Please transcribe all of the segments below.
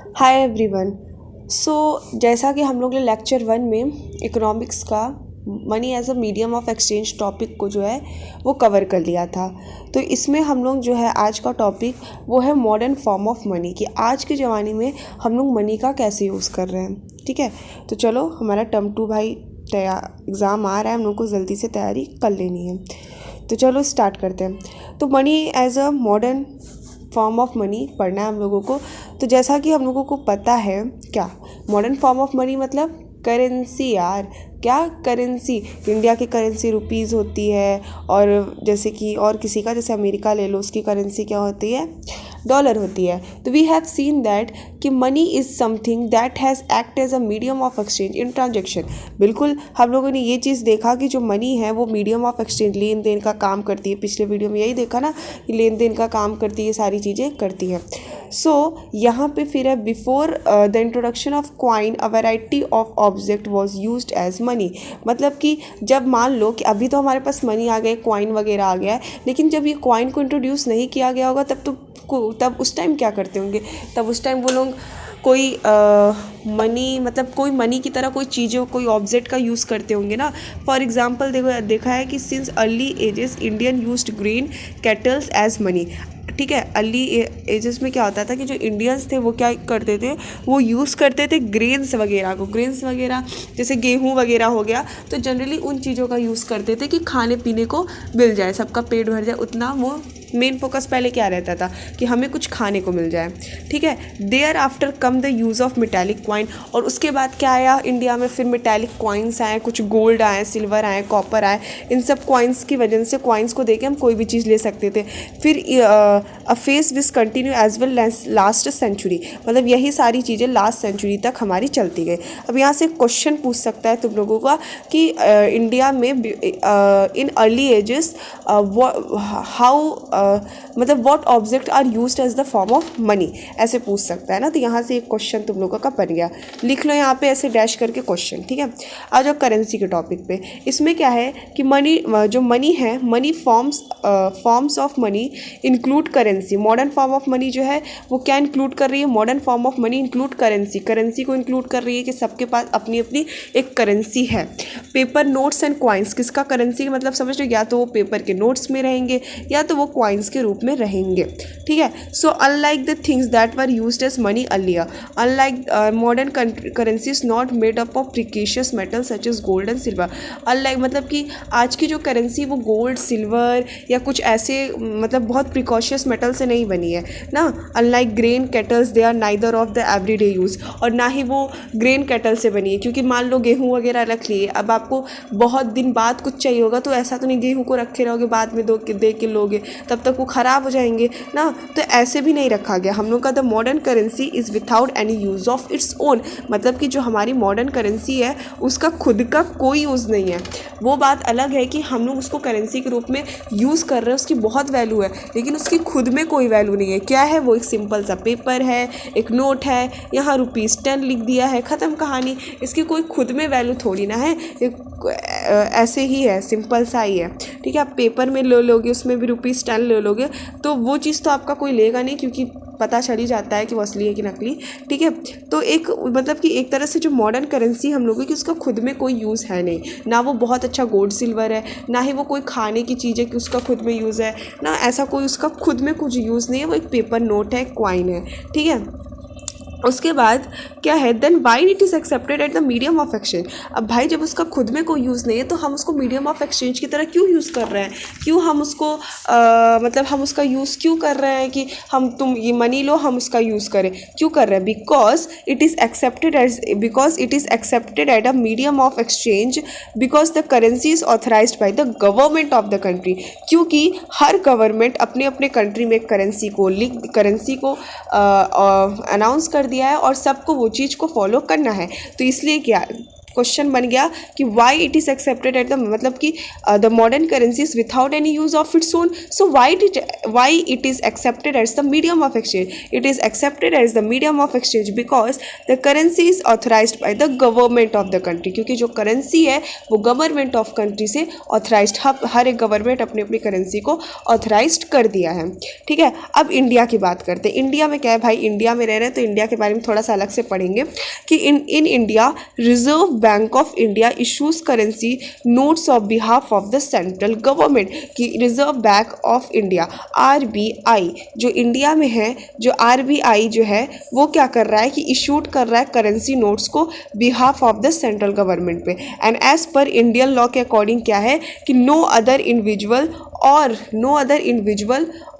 Hi everyone. जैसा कि हम लोग ने लेक्चर 1 में इकोनॉमिक्स का money as a medium of exchange topic को जो है वो कवर कर लिया था। तो इसमें हम लोग जो है आज का टॉपिक वो है मॉडर्न फॉर्म ऑफ मनी, कि आज के ज़माने में हम लोग मनी का कैसे यूज़ कर रहे हैं। ठीक है, तो चलो हमारा टर्म 2 भाई एग्ज़ाम आ रहा है, हम लोग को जल्दी से तैयारी कर लेनी है। तो चलो स्टार्ट करते हैं। तो money as a modern form of money पढ़ना है हम लोगों को। तो जैसा कि हम लोगों को पता है, क्या मॉडर्न फॉर्म ऑफ मनी मतलब करेंसी यार। क्या करेंसी? इंडिया की करेंसी रुपीज़ होती है, और जैसे कि और किसी का, जैसे अमेरिका ले लो, उसकी करेंसी क्या होती है? डॉलर होती है। तो वी हैव सीन दैट कि money is something that has act as a medium of exchange in transaction. बिल्कुल हम लोगों ने ये चीज़ देखा कि जो मनी है वो मीडियम ऑफ एक्सचेंज, लेन देन का काम करती है। पिछले वीडियो में यही देखा ना कि लेन देन का काम करती है, सारी चीज़ें करती है। यहाँ पे फिर है before the introduction of coin a variety of object was use as money. मतलब कि जब मान लो कि अभी तो हमारे पास मनी आ गए, क्वाइन वगैरह आ गया है, लेकिन जब ये क्वाइन को इंट्रोड्यूस नहीं किया गया होगा तब उस टाइम क्या करते होंगे? तब उस टाइम वो लोग कोई मनी, मतलब कोई मनी की तरह कोई चीज़ों, कोई ऑब्जेक्ट का यूज़ करते होंगे ना। फॉर एग्जांपल देखा है कि since early ages Indian used grain cattles as money. ठीक है, अर्ली एजेस में क्या होता था कि जो इंडियंस थे वो क्या करते थे, वो यूज़ करते थे ग्रेन्स वगैरह को। ग्रेन्स वगैरह जैसे गेहूँ वगैरह हो गया, तो जनरली उन चीज़ों का यूज़ करते थे कि खाने पीने को मिल जाए, सबका पेट भर जाए, उतना वो मेन फोकस पहले क्या रहता था कि हमें कुछ खाने को मिल जाए। ठीक है, thereafter come the use of metallic coin. और उसके बाद क्या आया इंडिया में? फिर मेटालिक क्वाइंस आए, कुछ गोल्ड आए, सिल्वर आए, कॉपर आए। इन सब क्वाइंस की वजह से, क्वाइंस को देके हम कोई भी चीज़ ले सकते थे। फिर a face was continue as well last century, मतलब यही सारी चीज़ें लास्ट सेंचुरी तक हमारी चलती गई। अब यहाँ से क्वेश्चन पूछ सकता है तुम लोगों का कि इंडिया में इन अर्ली एजेस हाउ मतलब what object are used as the form of money, ऐसे पूछ सकता है ना। तो यहाँ से एक क्वेश्चन तुम लोगों का बन गया, लिख लो यहाँ पे ऐसे डैश करके क्वेश्चन। ठीक है, आ जाओ करेंसी के टॉपिक पे। इसमें क्या है कि मनी, जो मनी है, money forms of money include currency. Modern form of money जो है वो क्या इंक्लूड कर रही है? Modern form of money include currency. Currency को इंक्लूड कर रही है कि सबके पास अपनी अपनी एक करेंसी है। पेपर नोट्स एंड क्वाइंस, किसका करेंसी मतलब समझ लो, या तो वो पेपर के नोट्स में रहेंगे या तो वो क्वाइंस के रूप में रहेंगे। ठीक है, so unlike the things that were used as money earlier, unlike modern currency is not made up of precious metal such as gold and silver. Unlike मतलब कि आज की जो करेंसी वो गोल्ड, सिल्वर या कुछ ऐसे मतलब बहुत प्रिकॉशियस मेटल से नहीं बनी है ना। Unlike grain cattles, they are neither of the everyday use, और ना ही वो ग्रेन केटल से बनी है। क्योंकि मान लो गेहूँ वगैरह रख लिए, अब आपको बहुत दिन बाद कुछ चाहिए होगा, तो ऐसा तो नहीं गेहूँ को रखे रहोगे, बाद में दे के लोगे, तब तक वो ख़राब हो जाएंगे ना। तो ऐसे भी नहीं रखा गया हम लोग का। The modern currency is without any use of its own, मतलब कि जो हमारी मॉडर्न करेंसी है उसका खुद का कोई यूज़ नहीं है। वो बात अलग है कि हम लोग उसको करेंसी के रूप में यूज़ कर रहे हैं, उसकी बहुत वैल्यू है, लेकिन उसकी खुद में कोई वैल्यू नहीं है। क्या है वो? एक सिंपल सा पेपर है, एक नोट है, यहाँ ₹10 लिख दिया है, ख़त्म कहानी। इसकी कोई खुद में वैल्यू थोड़ी ना है, ऐसे ही है, सिंपल सा ही है। ठीक है, आप पेपर में ले लोगे, उसमें भी ₹10 ले लोगे, तो वो चीज़ तो आपका कोई लेगा नहीं, क्योंकि पता चल ही जाता है कि वो असली है कि नकली। ठीक है, तो एक मतलब कि एक तरह से जो मॉडर्न करेंसी हम लोगों की, उसका खुद में कोई यूज़ है नहीं ना। वो बहुत अच्छा गोल्ड सिल्वर है, ना ही वो कोई खाने की चीज़ है कि उसका खुद में यूज़ है ना, ऐसा कोई उसका खुद में कुछ यूज़ नहीं है। वो एक पेपर नोट है, क्वाइन है। ठीक है, उसके बाद क्या है, then why it is accepted at the medium of exchange. अब भाई जब उसका खुद में कोई यूज़ नहीं है, तो हम उसको मीडियम ऑफ एक्सचेंज की तरह क्यों यूज़ कर रहे हैं? क्यों हम उसको मतलब हम उसका यूज़ क्यों कर रहे हैं कि तुम ये मनी लो, हम उसका यूज़ करें? क्यों कर रहे हैं? Because it is accepted at a medium of exchange, because the currency is authorised by the government of the country. क्योंकि हर गवर्नमेंट अपने अपने कंट्री में करेंसी को अनाउंस कर दिया है, और सबको वो चीज़ को फॉलो करना है। तो इसलिए क्या क्वेश्चन बन गया कि why it is accepted at the, मतलब कि the modern currencies without any use of its own. So why it is accepted as the medium of exchange. It is accepted as the medium of exchange because the currency is authorized by the government of the country. क्योंकि जो currency है वो government of country से authorized, हर एक government अपनी अपनी currency को ऑथराइज्ड कर दिया है. ठीक है, अब इंडिया की बात करते हैं. इंडिया में क्या है भाई, इंडिया में रह रहे हैं तो इंडिया के बारे में थोड़ा सा अलग से पढ़ेंगे कि in India Reserve Bank of India issues currency notes of behalf of the central government. कि Reserve Bank of India RBI जो इंडिया में है, जो RBI जो है वो क्या कर रहा है कि इशूड कर रहा है करेंसी नोट्स को behalf of the central government पे. And as per Indian law के अकॉर्डिंग क्या है कि नो अदर इंडिविजुअल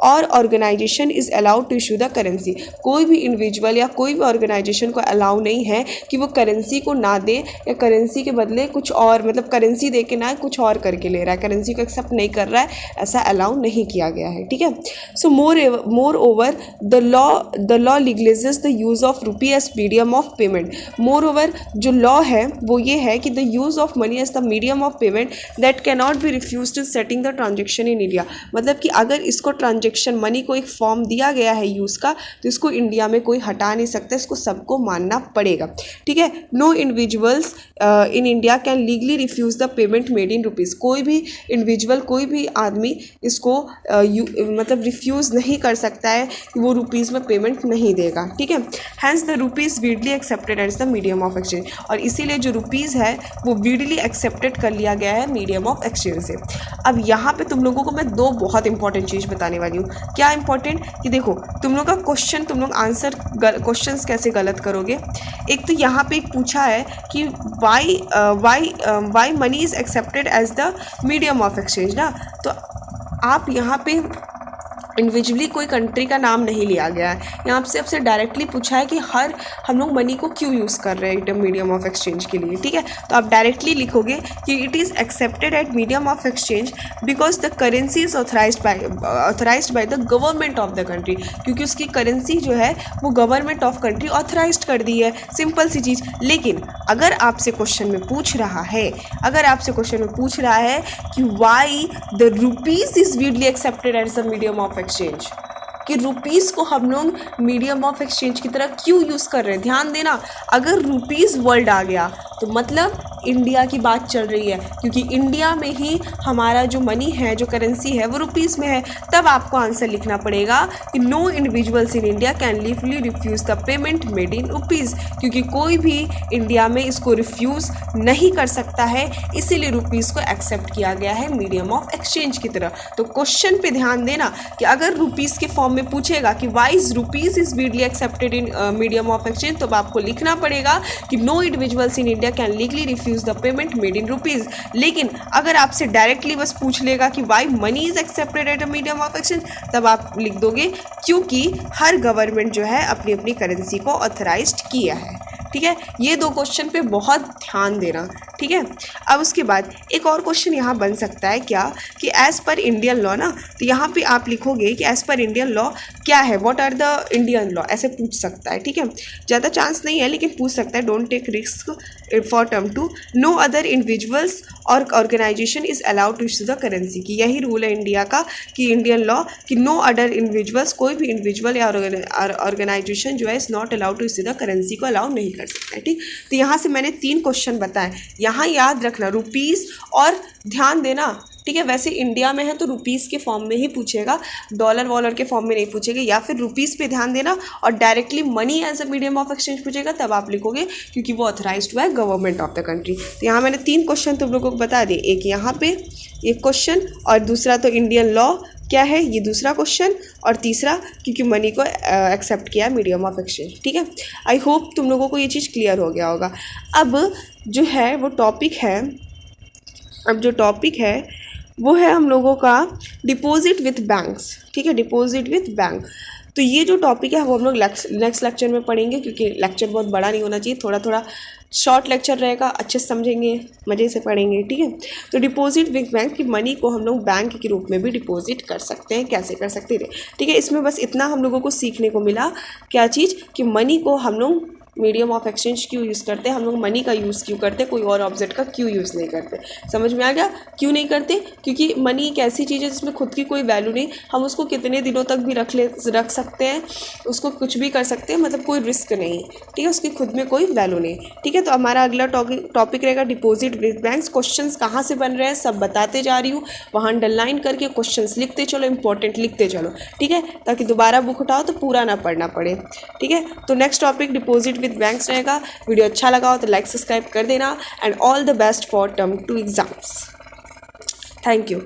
और organisation is allowed to issue the currency. कोई भी इंडिविजुअल या कोई भी ऑर्गेनाइजेशन को अलाउ नहीं है कि वो करेंसी को ना दे या करेंसी के बदले कुछ और, मतलब करेंसी दे के ना कुछ और करके ले रहा है, करेंसी को एक्सेप्ट नहीं कर रहा है, ऐसा अलाउ नहीं किया गया है. ठीक है, so moreover the law legalises the use of rupee as medium of payment. Moreover जो लॉ है वो ये है कि the use of money as the medium of payment that can not be refuse to setting the transaction in India. मतलब कि अगर इसको ट्रांजेक्शन मनी को एक फॉर्म दिया गया है यूज़ का तो इसको इंडिया में कोई हटा नहीं सकता, इसको सबको मानना पड़ेगा. ठीक है, no individuals in India can legally refuse the payment made in rupees. कोई भी इंडिविजुअल, कोई भी आदमी इसको मतलब रिफ्यूज़ नहीं कर सकता है कि वो रुपीज़ में पेमेंट नहीं देगा. ठीक है, hence the rupees widely accepted as the medium of exchange. और इसीलिए जो रुपीज़ है वो वीडली एक्सेप्टेड कर लिया गया है मीडियम ऑफ एक्सचेंज से. अब यहाँ पे तुम लोगों को मैं दो बहुत इंपॉर्टेंट चीज़ बताने वाली हूँ. क्या इंपॉर्टेंट कि देखो तुम लोग का क्वेश्चन, तुम लोग आंसर क्वेश्चंस कैसे गलत करोगे. एक तो यहाँ पे एक पूछा है कि why money is accepted as the medium of exchange ना, तो आप यहाँ पे इंडिविजुअली कोई कंट्री का नाम नहीं लिया गया है. यहाँ से आपसे डायरेक्टली पूछा है कि हम लोग मनी को क्यों यूज़ कर रहे हैं मीडियम ऑफ एक्सचेंज के लिए. ठीक है, तो आप डायरेक्टली लिखोगे कि it is accepted eight medium of exchange because the currency is authorised by the government of the country. क्योंकि उसकी करेंसी जो है वो गवर्नमेंट ऑफ कंट्री ऑथराइज्ड कर दी है. सिंपल सी चीज़. लेकिन अगर आपसे क्वेश्चन में पूछ रहा है कि why the rupees is widely accepted as the medium of exchange, कि रुपीज़ को हम लोग मीडियम ऑफ एक्सचेंज की तरह क्यों यूज़ कर रहे हैं. ध्यान देना, अगर रुपीज़ वर्ड आ गया तो मतलब इंडिया की बात चल रही है, क्योंकि इंडिया में ही हमारा जो मनी है, जो करेंसी है वो रुपीज़ में है. तब आपको आंसर लिखना पड़ेगा कि no individuals in India can legally refuse the payment made in rupees. क्योंकि कोई भी इंडिया में इसको रिफ्यूज़ नहीं कर सकता है, इसीलिए रुपीज़ को एक्सेप्ट किया गया है मीडियम ऑफ एक्सचेंज की तरह. तो क्वेश्चन पे ध्यान देना कि अगर रुपीज़ के फॉर्म में पूछेगा कि why is rupees is widely accepted in medium of exchange, तो आपको लिखना पड़ेगा कि no individuals in India can legally refuse the payment made in rupees. लेकिन अगर आपसे डायरेक्टली बस पूछ लेगा कि why money is accepted at a medium of exchange, तब आप लिख दोगे क्योंकि हर गवर्नमेंट जो है अपनी अपनी करेंसी को ऑथराइज्ड किया है. ठीक है, ये दो क्वेश्चन पे बहुत ध्यान देना. ठीक है, अब उसके बाद एक और क्वेश्चन यहाँ बन सकता है क्या कि एज़ पर इंडियन लॉ ना, तो यहाँ पे आप लिखोगे कि एज़ पर इंडियन लॉ क्या है, what are the Indian law, ऐसे पूछ सकता है. ठीक है, ज़्यादा चांस नहीं है लेकिन पूछ सकता है. Don't take risk for term to. No other individuals और organisation is allowed to issue the currency. की यही रूल है इंडिया का कि इंडियन लॉ कि नो अदर इंडिविजुअल्स, कोई भी इंडिविजुअल या ऑर्गेनाइजेशन जो है is not allowed to issue the currency को अलाउ नहीं कर सकता है. ठीक, तो यहाँ से मैंने 3 क्वेश्चन बताए. यहाँ याद रखना रुपीज़ और ध्यान देना. ठीक है, वैसे इंडिया में है तो रुपीज़ के फॉर्म में ही पूछेगा, डॉलर वॉलर के फॉर्म में नहीं पूछेगा. या फिर रुपीज़ पे ध्यान देना और directly money as a medium of exchange पूछेगा, तब आप लिखोगे क्योंकि वो ऑथराइज्ड हुआ है गवर्नमेंट ऑफ द कंट्री. तो यहाँ मैंने 3 क्वेश्चन तुम लोगों को बता दिए. एक यहाँ पे एक क्वेश्चन, और दूसरा तो इंडियन लॉ क्या है ये दूसरा क्वेश्चन, और तीसरा क्योंकि मनी को एक्सेप्ट किया मीडियम ऑफ एक्सचेंज. ठीक है, आई होप तुम लोगों को ये चीज़ क्लियर हो गया होगा. अब जो है वो टॉपिक है, वो है हम लोगों का डिपॉजिट विथ बैंक्स. ठीक है, डिपॉजिट विथ बैंक. तो ये जो टॉपिक है वो हम लोग नेक्स्ट लेक्चर में पढ़ेंगे, क्योंकि लेक्चर बहुत बड़ा नहीं होना चाहिए, थोड़ा थोड़ा शॉर्ट लेक्चर रहेगा, अच्छे से समझेंगे, मज़े से पढ़ेंगे. ठीक है, तो डिपॉजिट विथ बैंक की मनी को हम लोग बैंक के रूप में भी डिपॉजिट कर सकते हैं, कैसे कर सकते हैं. ठीक है, इसमें बस इतना हम लोगों को सीखने को मिला, क्या चीज़ कि मनी को हम लोग मीडियम ऑफ एक्सचेंज क्यों यूज़ करते हैं, हम लोग मनी का यूज़ क्यों करते हैं, कोई और ऑब्जेक्ट का क्यों यूज़ नहीं करते। समझ में आ गया क्यों नहीं करते, क्योंकि मनी एक ऐसी चीज़ है जिसमें खुद की कोई वैल्यू नहीं, हम उसको कितने दिनों तक भी रख सकते हैं, उसको कुछ भी कर सकते हैं, मतलब कोई रिस्क नहीं, ठीक है, उसकी खुद में कोई वैल्यू नहीं, ठीक है। तो हमारा अगला टॉपिक रहेगा डिपॉजिट विद बैंक्स। क्वेश्चंस कहाँ से बन रहे हैं सब बताते जा रही हूँ, वहाँ अंडरलाइन करके क्वेश्चंस लिखते चलो, इंपॉर्टेंट लिखते चलो, ठीक है, ताकि दोबारा बुक उठाओ तो पूरा ना पढ़ना पड़े, ठीक है। तो next topic deposit with banks रहेगा। वीडियो अच्छा लगा हो तो लाइक सब्सक्राइब कर देना and all the best for term 2 exams. Thank you.